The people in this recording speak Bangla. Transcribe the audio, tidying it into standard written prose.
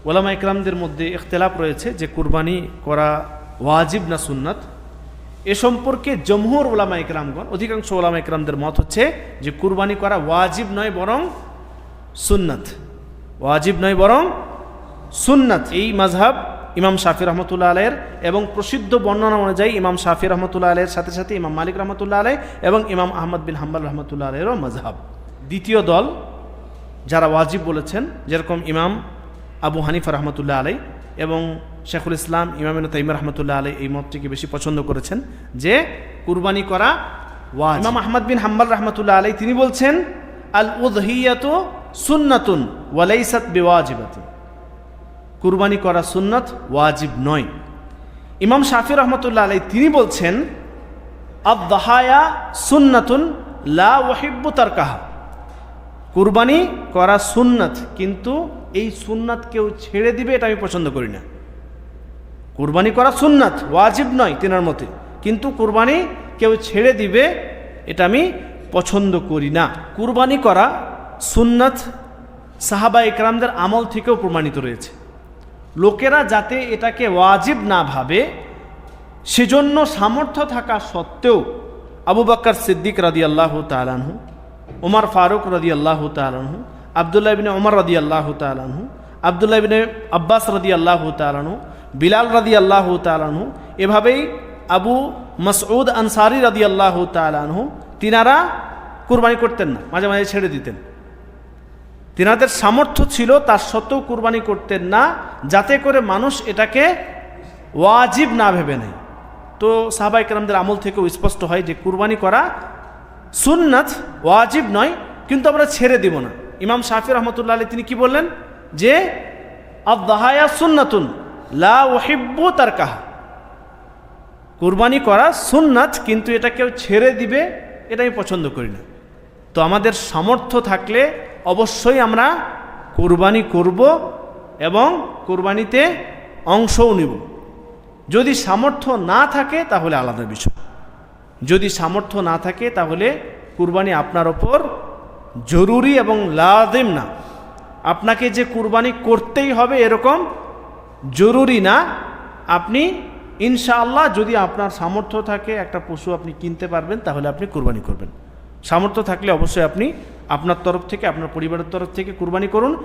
ওলামা ইকরামদের মধ্যে ইখতিলাফ রয়েছে যে কুরবানি করা ওয়াজিব না সুন্নাত। এ সম্পর্কে জমহুর ওলামা ইকরামগণ, অধিকাংশ ওলামা ইকরামদের মত হচ্ছে যে কুরবানি করা ওয়াজিব নয় বরং সুন্নাত, ওয়াজিব নয় বরং সুন্নাত। এই মাযহাব ইমাম শাফি রহমতুল্লাহ আলাইয়ের এবং প্রসিদ্ধ বর্ণনা অনুযায়ী ইমাম শাফি রহমতুল্লাহ আলাইয়ের সাথে সাথে ইমাম মালিক রহমতুল্লাহ আলাই এবং ইমাম আহমদ বিন হাম্বল রহমতুল্লাহ আলাইয়েরও মাযহাব। দ্বিতীয় দল যারা ওয়াজিব বলেছেন, যেরকম ইমাম আবু হানিফা রহমতুল্লাহ আলাই এবং শেখুল ইসলাম ইমাম ইবনে তাইমিয়া রহমতুল্লাহ আলাই এই মতটিকে বেশি পছন্দ করেছেন যে কুরবানি করা ওয়াজিব। ইমাম আহমদ বিন হাম্বল রহমতুল্লাহ আলাই তিনি বলছেন আল উযহিয়াতু সুন্নাতুন ওয়া লাইসাত বিওয়াজিবাতিন, কুরবানি করা সুন্নাত, ওয়াজিব নয়। ইমাম শাফি রহমতুল্লাহ আলাই তিনি বলছেন আদ-দাহায়া সুন্নাতুন লা উহিব্বু তারকাহা, কুরবানি করা সুন্নাত কিন্তু এই সুন্নাত কেউ ছেড়ে দিবে এটা আমি পছন্দ করি না। কুরবানি করা সুন্নাত, ওয়াজিব নয় তিনার মতে, কিন্তু কুরবানি কেউ ছেড়ে দিবে এটা আমি পছন্দ করি না। কুরবানি করা সুন্নাত সাহাবা ইকরামদের আমল থেকেও প্রমাণিত রয়েছে। লোকেরা যাতে এটাকে ওয়াজিব না ভাবে সেজন্য সামর্থ্য থাকা সত্ত্বেও আবু বকর সিদ্দিক রাদিয়াল্লাহু তাআলা আনহু, ওমর ফারুক রাদিয়াল্লাহু তাআলা আনহু, আব্দুল্লাহ ইবনে ওমর রাদিয়াল্লাহু তাআলা আনহু, আব্দুল্লাহ ইবনে আব্বাস রাদিয়াল্লাহু তাআলা আনহু, বিলাল রাদিয়াল্লাহু তাআলা আনহু, এভাবেই আবু মাসউদ আনসারী রাদিয়াল্লাহু তাআলা আনহু, তিনারা কুরবানি করতেন না, মাঝে মাঝে ছেড়ে দিতেন। তিনাদের সামর্থ্য ছিল তার সত্ত্বেও কুরবানি করতেন না, যাতে করে মানুষ এটাকে ওয়াজিব না ভেবে নেয়। তো সাহাবায়ে কেরামদের আমল থেকেও স্পষ্ট হয় যে কুরবানি করা সুন্নাত, ওয়াজিব নয়, কিন্তু আমরা ছেড়ে দিব না। ইমাম শাফি রহমতুল্লাহ আলাইহি তিনি কি বললেন যে আদ-দাহায়া সুন্নাতুন লা উহিব্বু তারকাহা, কুরবানি করা সুন্নাত কিন্তু এটা কেউ ছেড়ে দিবে এটা আমি পছন্দ করি না। তো আমাদের সামর্থ্য থাকলে অবশ্যই আমরা কুরবানি করব এবং কুরবানিতে অংশও নিব। যদি সামর্থ্য না থাকে তাহলে আলাদা বিষয়। যদি সামর্থ্য না থাকে তাহলে কুরবানি আপনার ওপর জরুরি এবং লাজিম না। আপনাকে যে কুরবানি করতেই হবে এরকম জরুরি না। আপনি ইনশাআল্লাহ যদি আপনার সামর্থ্য থাকে একটা পশু আপনি কিনতে পারবেন তাহলে আপনি কুরবানি করবেন। সামর্থ্য থাকলে অবশ্যই আপনি আপনার তরফ থেকে, আপনার পরিবারের তরফ থেকে কুরবানি করুন।